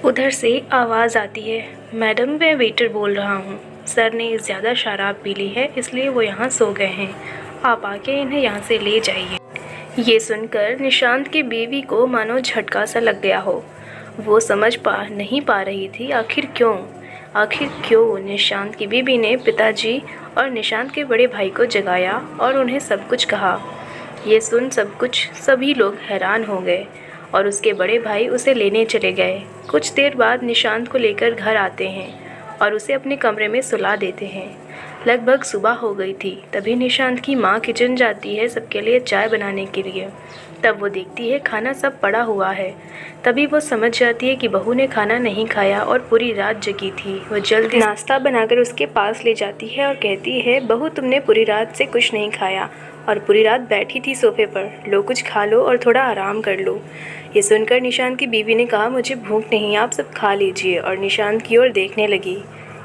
उधर से आवाज़ आती है, मैडम मैं वेटर बोल रहा हूँ। सर ने ज़्यादा शराब पी ली है इसलिए वो यहाँ सो गए हैं। आप आके इन्हें यहाँ से ले जाइए। ये सुनकर निशांत की बीवी को मानो झटका सा लग गया हो। वो समझ नहीं पा रही थी आखिर क्यों निशांत की बीवी ने पिताजी और निशांत के बड़े भाई को जगाया और उन्हें सब कुछ कहा। ये सुन सभी लोग हैरान हो गए और उसके बड़े भाई उसे लेने चले गए। कुछ देर बाद निशांत को लेकर घर आते हैं और उसे अपने कमरे में सुला देते हैं। लगभग सुबह हो गई थी तभी निशांत की माँ किचन जाती है सबके लिए चाय बनाने के लिए। तब वो देखती है खाना सब पड़ा हुआ है। तभी वो समझ जाती है कि बहू ने खाना नहीं खाया और पूरी रात जगी थी। वो जल्दी नाश्ता बनाकर उसके पास ले जाती है और कहती है, बहू तुमने पूरी रात से कुछ नहीं खाया और पूरी रात बैठी थी सोफे पर, लो कुछ खा लो और थोड़ा आराम कर लो। ये सुनकर निशांत की बीवी ने कहा, मुझे भूख नहीं, आप सब खा लीजिए, और निशांत की ओर देखने लगी।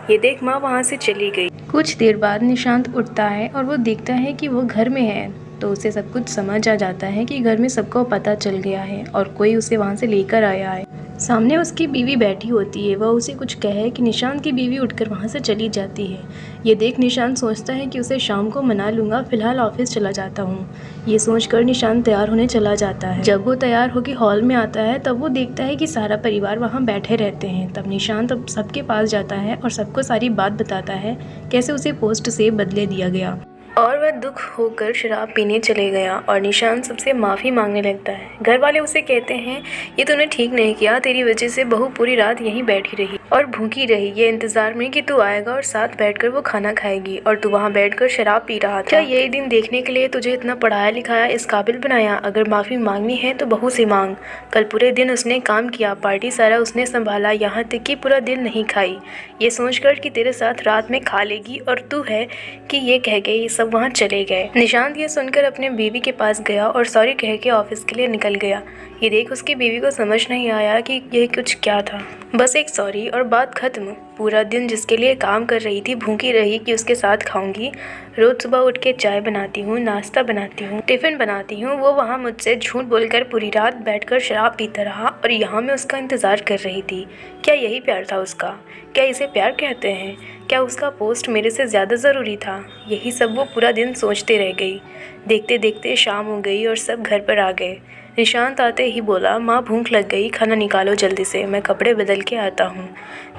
ये देख माँ वहाँ से चली गई। कुछ देर बाद निशांत उठता है और वो देखता है कि वो घर में है, तो उसे सब कुछ समझ आ जाता है कि घर में सबको पता चल गया है और कोई उसे वहाँ से लेकर आया है। सामने उसकी बीवी बैठी होती है। वह उसे कुछ कहे कि निशांत की बीवी उठकर वहाँ से चली जाती है। ये देख निशांत सोचता है कि उसे शाम को मना लूँगा, फिलहाल ऑफिस चला जाता हूँ। ये सोचकर निशांत तैयार होने चला जाता है। जब वो तैयार होकर हॉल में आता है तब वो देखता है कि सारा परिवार वहाँ बैठे रहते हैं। तब निशांत अब सबके पास जाता है और सबको सारी बात बताता है कैसे उसे पोस्ट से बदले दिया गया और वह दुख होकर शराब पीने चले गया और निशांत सबसे माफ़ी मांगने लगता है। घर वाले उसे कहते हैं, ये तूने ठीक नहीं किया, तेरी वजह से बहू पूरी रात यहीं बैठी रही और भूखी रही, ये इंतज़ार में कि तू आएगा और साथ बैठकर वो खाना खाएगी, और तू वहाँ बैठकर शराब पी रहा था। क्या यही दिन देखने के लिए तुझे इतना पढ़ाया लिखाया, इस काबिल बनाया? अगर माफ़ी मांगनी है तो बहू से मांग। कल पूरे दिन उसने काम किया, पार्टी सारा उसने संभाला, यहाँ तक कि पूरा दिन नहीं खाई, ये सोचकर कि तेरे साथ रात में खा लेगी, और तू है कि ये कह गई। सब वहाँ चले गए। निशांत ये सुनकर अपने बीवी के पास गया और सॉरी कह के ऑफिस के लिए निकल गया। ये देख उसकी बीवी को समझ नहीं आया कि ये कुछ क्या था। बस एक सॉरी और बात खत्म। पूरा दिन जिसके लिए काम कर रही थी, भूखी रही कि उसके साथ खाऊंगी। रोज सुबह उठ के चाय बनाती हूँ, नाश्ता बनाती हूँ, टिफ़िन बनाती हूँ, वो वहाँ मुझसे झूठ बोलकर पूरी रात बैठकर शराब पीता रहा और यहाँ मैं उसका इंतज़ार कर रही थी। क्या यही प्यार था उसका? क्या इसे प्यार कहते हैं? क्या उसका पोस्ट मेरे से ज़्यादा ज़रूरी था? यही सब वो पूरा दिन सोचते रह गई। देखते देखते शाम हो गई और सब घर पर आ गए। निशांत आते ही बोला, माँ भूख लग गई, खाना निकालो जल्दी से, मैं कपड़े बदल के आता हूँ।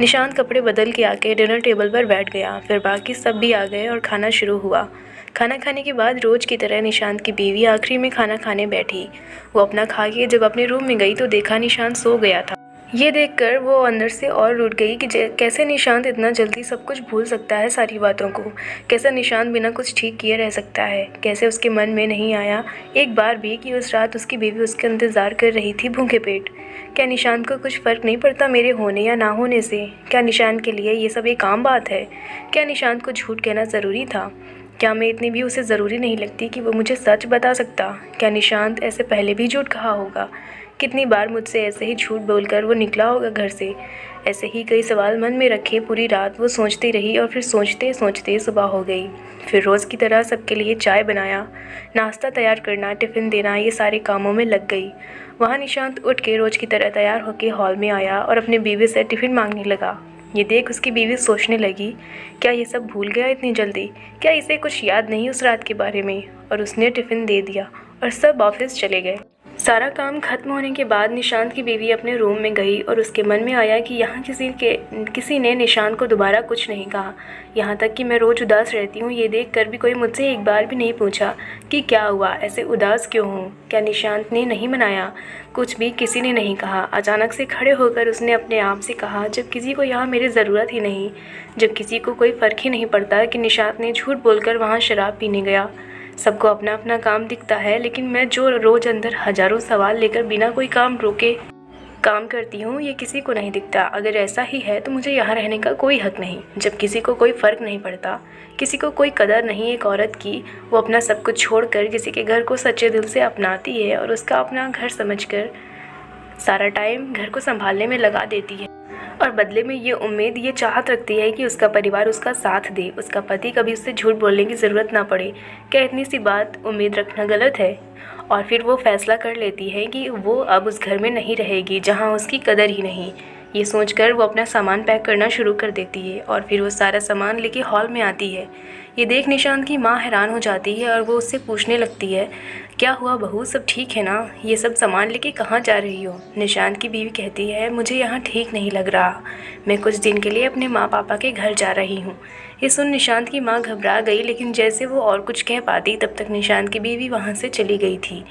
निशांत कपड़े बदल के आके डिनर टेबल पर बैठ गया। फिर बाकी सब भी आ गए और खाना शुरू हुआ। खाना खाने के बाद रोज़ की तरह निशांत की बीवी आखिरी में खाना खाने बैठी। वो अपना खा के जब अपने रूम में गई तो देखा निशांत सो गया था। ये देखकर वो अंदर से और रुठ गई कि कैसे निशांत इतना जल्दी सब कुछ भूल सकता है, सारी बातों को। कैसे निशांत बिना कुछ ठीक किए रह सकता है? कैसे उसके मन में नहीं आया एक बार भी कि उस रात उसकी बीवी उसका इंतज़ार कर रही थी भूखे पेट? क्या निशांत को कुछ फ़र्क नहीं पड़ता मेरे होने या ना होने से? क्या निशांत के लिए ये सब एक आम बात है? क्या निशांत को झूठ कहना ज़रूरी था? क्या मैं इतनी भी उसे ज़रूरी नहीं लगती कि वो मुझे सच बता सकता? क्या निशांत ऐसे पहले भी झूठ कहा होगा? कितनी बार मुझसे ऐसे ही झूठ बोलकर वो निकला होगा घर से? ऐसे ही कई सवाल मन में रखे पूरी रात वो सोचती रही और फिर सोचते सोचते सुबह हो गई। फिर रोज़ की तरह सबके लिए चाय बनाया, नाश्ता तैयार करना, टिफ़िन देना, ये सारे कामों में लग गई। वहाँ निशांत उठ के रोज़ की तरह तैयार होकर हॉल में आया और अपनी बीवी से टिफ़िन मांगने लगा। ये देख उसकी बीवी सोचने लगी, क्या ये सब भूल गया इतनी जल्दी? क्या इसे कुछ याद नहीं उस रात के बारे में? और उसने टिफ़िन दे दिया और सब ऑफिस चले गए। सारा काम खत्म होने के बाद निशांत की बीवी अपने रूम में गई और उसके मन में आया कि यहाँ किसी ने निशांत को दोबारा कुछ नहीं कहा। यहाँ तक कि मैं रोज़ उदास रहती हूँ, ये देख कर भी कोई मुझसे एक बार भी नहीं पूछा कि क्या हुआ, ऐसे उदास क्यों हूँ? क्या निशांत ने नहीं मनाया? कुछ भी किसी ने नहीं कहा। अचानक से खड़े होकर उसने अपने आप से कहा, जब किसी को यहाँ मेरी ज़रूरत ही नहीं, जब किसी को कोई फ़र्क ही नहीं पड़ता कि निशांत ने झूठ बोलकर वहाँ शराब पीने गया। सबको अपना अपना काम दिखता है, लेकिन मैं जो रोज़ अंदर हज़ारों सवाल लेकर बिना कोई काम रोके काम करती हूँ, ये किसी को नहीं दिखता। अगर ऐसा ही है तो मुझे यहाँ रहने का कोई हक नहीं। जब किसी को कोई फ़र्क नहीं पड़ता, किसी को कोई कदर नहीं एक औरत की, वो अपना सब कुछ छोड़कर किसी के घर को सच्चे दिल से अपनाती है और उसका अपना घर समझकर सारा टाइम घर को संभालने में लगा देती है। और बदले में ये उम्मीद, ये चाहत रखती है कि उसका परिवार उसका साथ दे, उसका पति कभी उससे झूठ बोलने की ज़रूरत ना पड़े। क्या इतनी सी बात उम्मीद रखना गलत है? और फिर वो फैसला कर लेती है कि वो अब उस घर में नहीं रहेगी जहाँ उसकी कदर ही नहीं। ये सोचकर वो अपना सामान पैक करना शुरू कर देती है और फिर वो सारा सामान लेके हॉल में आती है। ये देख निशांत की माँ हैरान हो जाती है और वो उससे पूछने लगती है, क्या हुआ बहू, सब ठीक है ना? ये सब सामान लेके कहाँ जा रही हो? निशांत की बीवी कहती है, मुझे यहाँ ठीक नहीं लग रहा, मैं कुछ दिन के लिए अपने माँ पापा के घर जा रही हूँ। ये सुन निशांत की माँ घबरा गई, लेकिन जैसे वो और कुछ कह पाती तब तक निशांत की बीवी वहाँ से चली गई थी।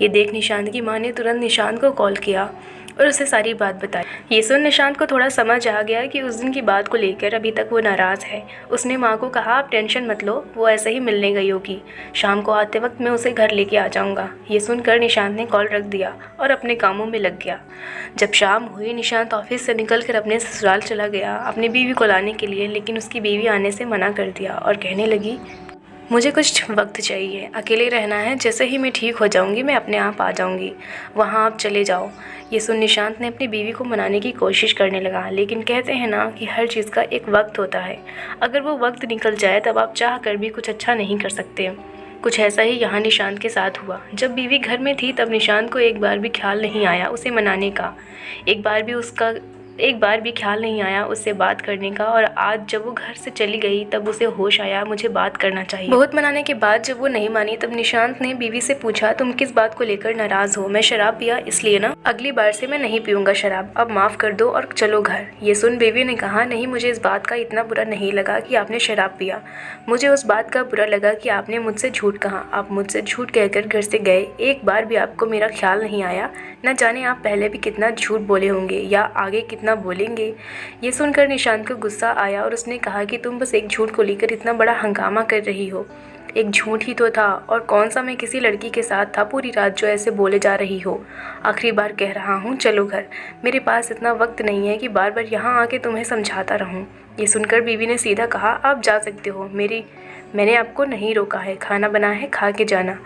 ये देख निशांत की माँ ने तुरंत निशांत को कॉल किया और उसे सारी बात बताई। ये सुन निशांत को थोड़ा समझ आ गया कि उस दिन की बात को लेकर अभी तक वो नाराज़ है। उसने माँ को कहा, आप टेंशन मत लो, वो ऐसे ही मिलने गई होगी, शाम को आते वक्त मैं उसे घर लेके आ जाऊँगा। ये सुनकर निशांत ने कॉल रख दिया और अपने कामों में लग गया। जब शाम हुई, निशांत ऑफिस से निकल कर अपने ससुराल चला गया अपनी बीवी को लाने के लिए, लेकिन उसकी बीवी आने से मना कर दिया और कहने लगी, मुझे कुछ वक्त चाहिए, अकेले रहना है, जैसे ही मैं ठीक हो जाऊंगी मैं अपने आप आ जाऊंगी, वहाँ आप चले जाओ। ये सुन निशांत ने अपनी बीवी को मनाने की कोशिश करने लगा, लेकिन कहते हैं ना कि हर चीज़ का एक वक्त होता है, अगर वो वक्त निकल जाए तब आप चाह कर भी कुछ अच्छा नहीं कर सकते। कुछ ऐसा ही यहाँ निशांत के साथ हुआ। जब बीवी घर में थी तब निशांत को एक बार भी ख्याल नहीं आया उसे मनाने का, एक बार भी ख्याल नहीं आया उससे बात करने का। और आज जब वो घर से चली गई तब उसे होश आया, मुझे बात करना चाहिए। बहुत मनाने के बाद जब वो नहीं मानी तब निशांत ने बीवी से पूछा, तुम किस बात को लेकर नाराज़ हो? मैं शराब पिया इसलिए ना? अगली बार से मैं नहीं पीऊँगा शराब, अब माफ़ कर दो और चलो घर। ये सुन बीवी ने कहा, नहीं, मुझे इस बात का इतना बुरा नहीं लगा कि आपने शराब पिया, मुझे उस बात का बुरा लगा कि आपने मुझसे झूठ कहा। आप मुझसे झूठ कहकर घर से गए, एक बार भी आपको मेरा ख्याल नहीं आया। न जाने आप पहले भी कितना झूठ बोले होंगे या आगे कितना बोलेंगे। ये सुनकर निशांत को गुस्सा आया और उसने कहा कि तुम बस एक झूठ को लेकर इतना बड़ा हंगामा कर रही हो। एक झूठ ही तो था, और कौन सा मैं किसी लड़की के साथ था पूरी रात जो ऐसे बोले जा रही हो। आखिरी बार कह रहा हूँ, चलो घर, मेरे पास इतना वक्त नहीं है कि बार बार यहाँ आके तुम्हें समझाता रहूँ। ये सुनकर बीवी ने सीधा कहा, आप जा सकते हो, मैंने आपको नहीं रोका है, खाना बना है, खा के जाना।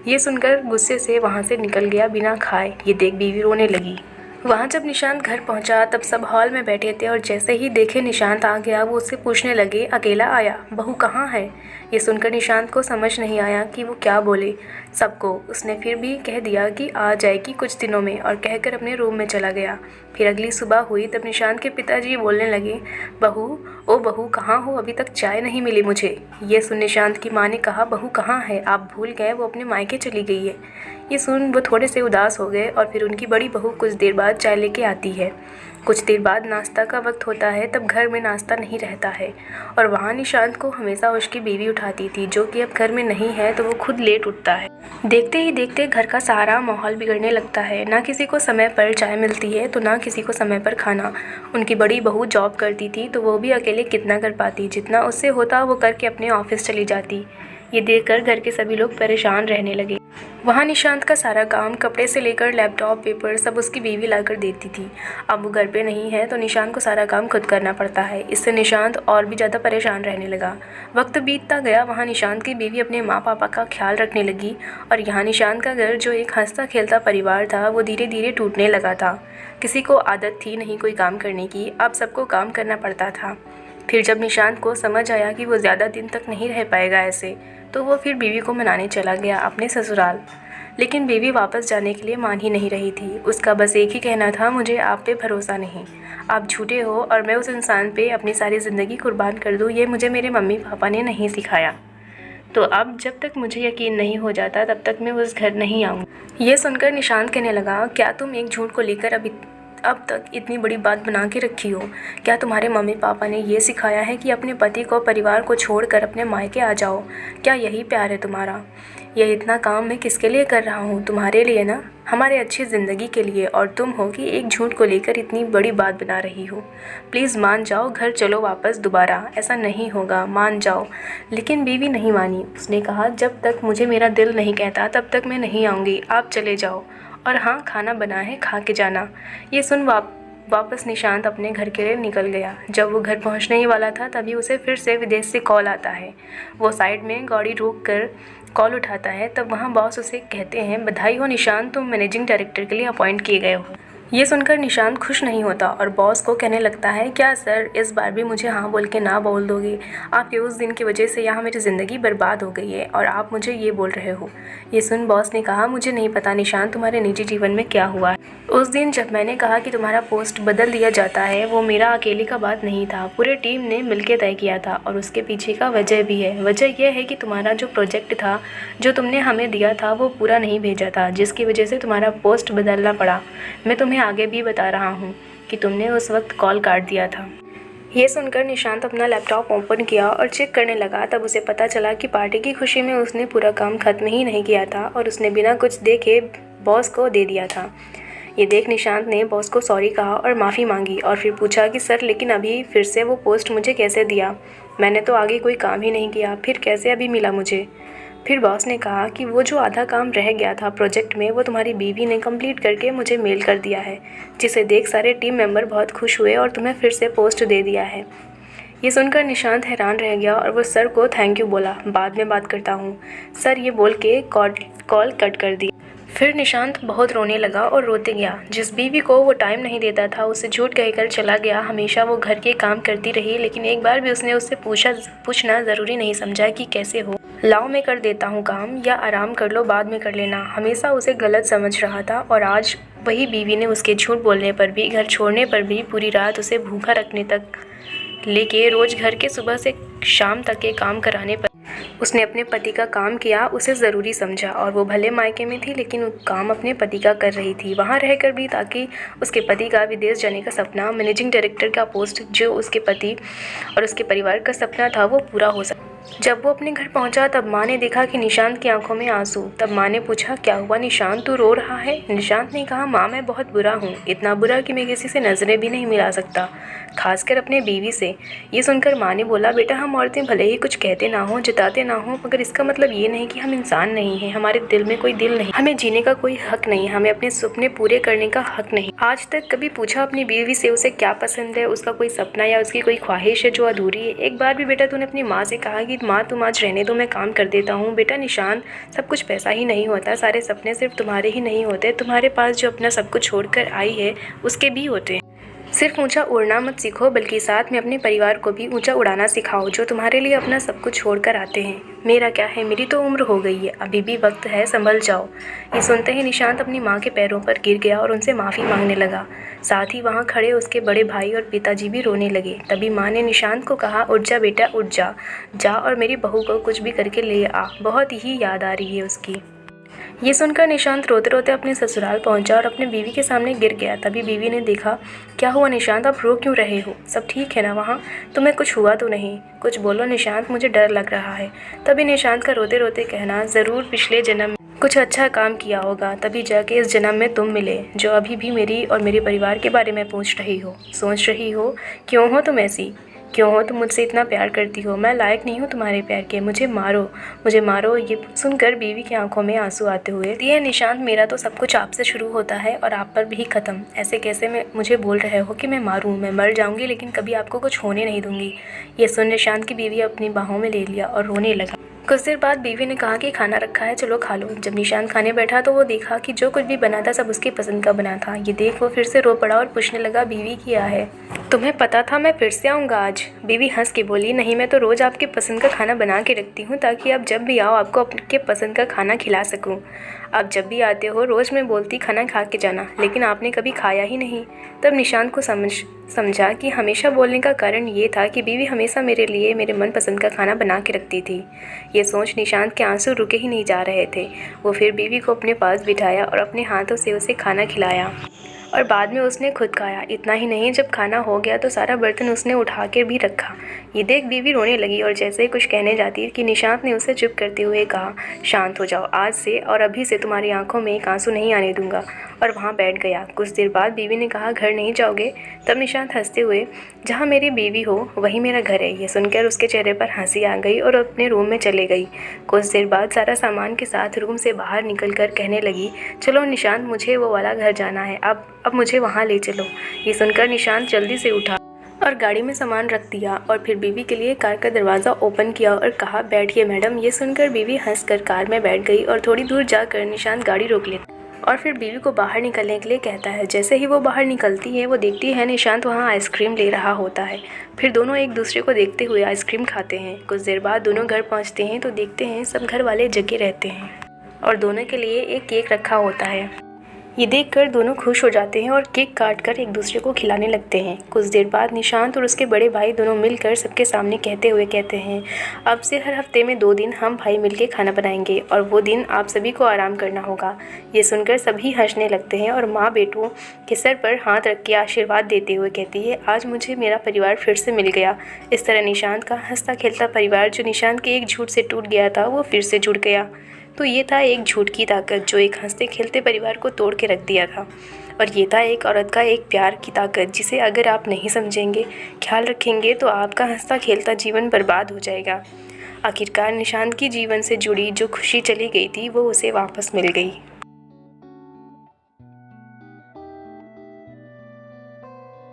ये सुनकर गुस्से से वहाँ से निकल गया बिना खाए। ये देख बीवी रोने लगी। वहाँ जब निशांत घर पहुँचा तब सब हॉल में बैठे थे और जैसे ही देखे निशांत आ गया वो उससे पूछने लगे, अकेला आया, बहू कहाँ है? ये सुनकर निशांत को समझ नहीं आया कि वो क्या बोले सबको। उसने फिर भी कह दिया कि आ जाएगी कुछ दिनों में और कहकर अपने रूम में चला गया। फिर अगली सुबह हुई तब निशांत के पिताजी बोलने लगे, बहू, ओ बहू कहाँ हो, अभी तक चाय नहीं मिली मुझे। ये सुन निशांत की माँ ने कहा, बहू कहाँ है? आप भूल गए, वो अपने मायके चली गई है। ये सुन वो थोड़े से उदास हो गए और फिर उनकी बड़ी बहू कुछ देर बाद चाय लेके आती है। कुछ देर बाद नाश्ता का वक्त होता है, तब घर में नाश्ता नहीं रहता है और वहाँ निशांत को हमेशा उसकी बीवी उठाती थी, जो कि अब घर में नहीं है तो वो खुद लेट उठता है। देखते ही देखते घर का सारा माहौल बिगड़ने लगता है। ना किसी को समय पर चाय मिलती है तो ना किसी को समय पर खाना। उनकी बड़ी बहू जॉब करती थी तो वो भी अकेले कितना कर पाती, जितना उससे होता वो करके अपने ऑफिस चली जाती। ये देखकर घर के सभी लोग परेशान रहने लगे। वहाँ निशांत का सारा काम, कपड़े से लेकर लैपटॉप, पेपर, सब उसकी बीवी लाकर देती थी। अब वो घर पे नहीं है तो निशांत को सारा काम खुद करना पड़ता है। इससे निशांत और भी ज़्यादा परेशान रहने लगा। वक्त बीतता गया, वहाँ निशांत की बीवी अपने माँ पापा का ख्याल रखने लगी और यहाँ निशांत का घर, जो एक हंसता खेलता परिवार था, वो धीरे धीरे टूटने लगा था। किसी को आदत थी नहीं कोई काम करने की, अब सबको काम करना पड़ता था। फिर जब निशांत को समझ आया कि वो ज़्यादा दिन तक नहीं रह पाएगा ऐसे, तो वो फिर बीवी को मनाने चला गया अपने ससुराल। लेकिन बीवी वापस जाने के लिए मान ही नहीं रही थी। उसका बस एक ही कहना था, मुझे आप पे भरोसा नहीं, आप झूठे हो और मैं उस इंसान पे अपनी सारी ज़िंदगी कुर्बान कर दूँ, ये मुझे मेरे मम्मी पापा ने नहीं सिखाया। तो अब जब तक मुझे यकीन नहीं हो जाता तब तक मैं उस घर नहीं आऊँगी। ये सुनकर निशांत कहने लगा, क्या तुम एक झूठ को लेकर अब तक इतनी बड़ी बात बना के रखी हो? क्या तुम्हारे मम्मी पापा ने ये सिखाया है कि अपने पति को, परिवार को छोड़कर अपने मायके आ जाओ? क्या यही प्यार है तुम्हारा? यह इतना काम मैं किसके लिए कर रहा हूँ? तुम्हारे लिए ना, हमारे अच्छी ज़िंदगी के लिए। और तुम हो कि एक झूठ को लेकर इतनी बड़ी बात बना रही हो। प्लीज़ मान जाओ, घर चलो वापस, दोबारा ऐसा नहीं होगा, मान जाओ। लेकिन बीवी नहीं मानी। उसने कहा, जब तक मुझे मेरा दिल नहीं कहता तब तक मैं नहीं आऊँगी, आप चले जाओ। और हाँ, खाना बना है, खा के जाना। ये सुन वापस निशांत अपने घर के लिए निकल गया। जब वो घर पहुंचने ही वाला था तभी उसे फिर से विदेश से कॉल आता है। वो साइड में गाड़ी रोक कर कॉल उठाता है। तब वहाँ बॉस उसे कहते हैं, बधाई हो निशांत, तुम मैनेजिंग डायरेक्टर के लिए अपॉइंट किए गए हो। ये सुनकर निशांत खुश नहीं होता और बॉस को कहने लगता है, क्या सर इस बार भी मुझे हाँ बोल के ना बोल दोगे? आपके उस दिन की वजह से यहाँ मेरी ज़िंदगी बर्बाद हो गई है और आप मुझे ये बोल रहे हो। ये सुन बॉस ने कहा, मुझे नहीं पता निशांत तुम्हारे निजी जीवन में क्या हुआ है। उस दिन जब मैंने कहा कि तुम्हारा पोस्ट बदल दिया जाता है, वो मेरा अकेले का बात नहीं था, पूरे टीम ने मिलकर तय किया था और उसके पीछे का वजह भी है। वजह यह है कि तुम्हारा जो प्रोजेक्ट था, जो तुमने हमें दिया था, वो पूरा नहीं भेजा था, जिसकी वजह से तुम्हारा पोस्ट बदलना पड़ा। मैं तुम्हें आगे भी बता रहा हूँ कि तुमने उस वक्त कॉल काट दिया था। ये सुनकर निशांत अपना लैपटॉप ओपन किया और चेक करने लगा। तब उसे पता चला कि पार्टी की खुशी में उसने पूरा काम खत्म ही नहीं किया था और उसने बिना कुछ देखे बॉस को दे दिया था। ये देख निशांत ने बॉस को सॉरी कहा और माफ़ी मांगी और फिर पूछा कि सर लेकिन अभी फिर से वो पोस्ट मुझे कैसे दिया? मैंने तो आगे कोई काम ही नहीं किया, फिर कैसे अभी मिला मुझे? फिर बॉस ने कहा कि वो जो आधा काम रह गया था प्रोजेक्ट में, वो तुम्हारी बीवी ने कंप्लीट करके मुझे मेल कर दिया है, जिसे देख सारे टीम मेंबर बहुत खुश हुए और तुम्हें फिर से पोस्ट दे दिया है। ये सुनकर निशांत हैरान रह गया और वो सर को थैंक यू बोला, बाद में बात करता हूँ सर, ये बोल के कॉल कट कर दी। फिर निशांत बहुत रोने लगा और रोते गया। जिस बीवी को वो टाइम नहीं देता था, उसे झूठ कहकर चला गया। हमेशा वो घर के काम करती रही, लेकिन एक बार भी उसने उससे पूछना ज़रूरी नहीं समझा कि कैसे हो। लाओ मैं कर देता हूँ काम, या आराम कर लो बाद में कर लेना। हमेशा उसे गलत समझ रहा था और आज वही बीवी ने उसके झूठ बोलने पर भी, घर छोड़ने पर भी, पूरी रात उसे भूखा रखने तक लेके रोज़ घर के सुबह से शाम तक के काम कराने पर उसने अपने पति का काम किया, उसे ज़रूरी समझा। और वो भले मायके में थी, लेकिन वो काम अपने पति का कर रही थी, वहाँ रहकर भी, ताकि उसके पति का विदेश जाने का सपना, मैनेजिंग डायरेक्टर का पोस्ट जो उसके पति और उसके परिवार का सपना था, वो पूरा हो सके। जब वो अपने घर पहुंचा तब माँ ने देखा कि निशांत की आंखों में आंसू। तब माँ ने पूछा, क्या हुआ निशांत, तू रो रहा है? निशांत ने कहा, माँ मैं बहुत बुरा हूँ, इतना बुरा कि मैं किसी से नज़रें भी नहीं मिला सकता, खासकर अपने बीवी से। ये सुनकर माँ ने बोला, बेटा हम औरतें भले ही कुछ कहते ना हो, जताते ना हो, मगर इसका मतलब ये नहीं कि हम इंसान नहीं हैं, हमारे दिल में कोई दिल नहीं, हमें जीने का कोई हक नहीं, हमें अपने सपने पूरे करने का हक नहीं। आज तक कभी पूछा अपनी बीवी से उसे क्या पसंद है, उसका कोई सपना या उसकी कोई ख्वाहिश है जो अधूरी है? एक बार भी बेटा तूने अपनी माँ से कहा कि माँ तुम आज रहने दो, मैं काम कर देता हूँ? बेटा निशांत, सब कुछ पैसा ही नहीं होता, सारे सपने सिर्फ तुम्हारे ही नहीं होते, तुम्हारे पास जो अपना सब कुछ छोड़कर आई है उसके भी होते हैं। सिर्फ ऊंचा उड़ना मत सीखो, बल्कि साथ में अपने परिवार को भी ऊंचा उड़ाना सिखाओ, जो तुम्हारे लिए अपना सब कुछ छोड़कर आते हैं। मेरा क्या है, मेरी तो उम्र हो गई है, अभी भी वक्त है, संभल जाओ। ये सुनते ही निशांत अपनी माँ के पैरों पर गिर गया और उनसे माफ़ी मांगने लगा। साथ ही वहाँ खड़े उसके बड़े भाई और पिताजी भी रोने लगे। तभी माँ ने निशांत को कहा, उठ जा बेटा, उठ जा, जा और मेरी बहू को कुछ भी करके ले आ, बहुत ही याद आ रही है उसकी। ये सुनकर निशांत रोते रोते अपने ससुराल पहुंचा और अपने बीवी के सामने गिर गया। तभी बीवी ने देखा, क्या हुआ निशांत, आप रो क्यों रहे हो? सब ठीक है ना वहाँ? तुम्हें कुछ हुआ तो नहीं? कुछ बोलो निशांत, मुझे डर लग रहा है। तभी निशांत का रोते रोते कहना, ज़रूर पिछले जन्म में कुछ अच्छा काम किया होगा, तभी जाके इस जन्म में तुम मिले, जो अभी भी मेरी और मेरे परिवार के बारे में पूछ रही हो, सोच रही हो क्यों हो तुम ऐसी, क्यों हो तुम मुझसे इतना प्यार करती हो? मैं लायक नहीं हूँ तुम्हारे प्यार के, मुझे मारो, मुझे मारो। ये सुनकर बीवी की आंखों में आंसू आते हुए, ये निशांत, मेरा तो सब कुछ आपसे शुरू होता है और आप पर भी ख़त्म। ऐसे कैसे मैं मुझे बोल रहे हो कि मैं मारूं? मैं मर जाऊंगी, लेकिन कभी आपको कुछ होने नहीं दूंगी। ये सुन निशांत की बीवी अपनी बाहों में ले लिया और रोने लगा। कुछ देर बाद बीवी ने कहा कि खाना रखा है, चलो खा लो। जब निशांत खाने बैठा तो वो देखा कि जो कुछ भी बना था सब उसकी पसंद का बना था। ये देख वो फिर से रो पड़ा और पूछने लगा, बीवी क्या है, तुम्हें पता था मैं फिर से आऊँगा आज? बीवी हंस के बोली, नहीं, मैं तो रोज़ आपके पसंद का खाना बना के रखती हूँ, ताकि आप जब भी आओ आपको आपके पसंद का खाना खिला सकूँ। आप जब भी आते हो रोज़ मैं बोलती खाना खा के जाना, लेकिन आपने कभी खाया ही नहीं। तब निशांत को समझा कि हमेशा बोलने का कारण ये था कि बीवी हमेशा मेरे लिए मेरे मनपसंद का खाना बना के रखती थी। ये सोच निशांत के आंसू रुके ही नहीं जा रहे थे। वो फिर बीवी को अपने पास बिठाया और अपने हाथों से उसे खाना खिलाया और बाद में उसने खुद खाया। इतना ही नहीं, जब खाना हो गया तो सारा बर्तन उसने उठा के भी रखा। ये देख बीवी रोने लगी और जैसे ही कुछ कहने जाती कि निशांत ने उसे चुप करते हुए कहा, शांत हो जाओ, आज से और अभी से तुम्हारी आंखों में एक आंसू नहीं आने दूंगा, और वहाँ बैठ गया। कुछ देर बाद बीवी ने कहा, घर नहीं जाओगे? तब निशांत हंसते हुए, जहाँ मेरी बीवी हो वही मेरा घर है। ये सुनकर उसके चेहरे पर हंसी आ गई और अपने रूम में चले गई। कुछ देर बाद सारा सामान के साथ रूम से बाहर निकल कर कहने लगी, चलो निशांत, मुझे वो वाला घर जाना है, अब मुझे वहाँ ले चलो। ये सुनकर निशांत जल्दी से उठा और गाड़ी में सामान रख दिया और फिर बीवी के लिए कार का दरवाज़ा ओपन किया और कहा, बैठिए मैडम। ये सुनकर बीवी हंसकर कार में बैठ गई और थोड़ी दूर जाकर निशांत गाड़ी रोक लेता। और फिर बीवी को बाहर निकलने के लिए कहता है। जैसे ही वो बाहर निकलती है वो देखती है निशांत वहाँ आइसक्रीम ले रहा होता है। फिर दोनों एक दूसरे को देखते हुए आइसक्रीम खाते हैं। कुछ देर बाद दोनों घर पहुँचते हैं तो देखते हैं सब घर वाले जगे रहते हैं और दोनों के लिए एक केक रखा होता है। ये देखकर दोनों खुश हो जाते हैं और केक काट कर एक दूसरे को खिलाने लगते हैं। कुछ देर बाद निशांत और उसके बड़े भाई दोनों मिलकर सबके सामने कहते हैं, अब से हर हफ्ते में 2 दिन हम भाई मिलकर खाना बनाएंगे और वो दिन आप सभी को आराम करना होगा। ये सुनकर सभी हंसने लगते हैं और माँ बेटों के सर पर हाथ रख के आशीर्वाद देते हुए कहती है, आज मुझे मेरा परिवार फिर से मिल गया। इस तरह निशांत का हंसता खेलता परिवार जो निशांत के एक झूठ से टूट गया था वो फिर से जुड़ गया। तो ये था एक झूठ की ताकत जो एक हंसते खेलते परिवार को तोड़ के रख दिया था। और ये था एक औरत का एक प्यार की ताकत जिसे अगर आप नहीं समझेंगे, ख्याल रखेंगे तो आपका हंसता खेलता जीवन बर्बाद हो जाएगा। आखिरकार निशांत की जीवन से जुड़ी जो खुशी चली गई थी वो उसे वापस मिल गई।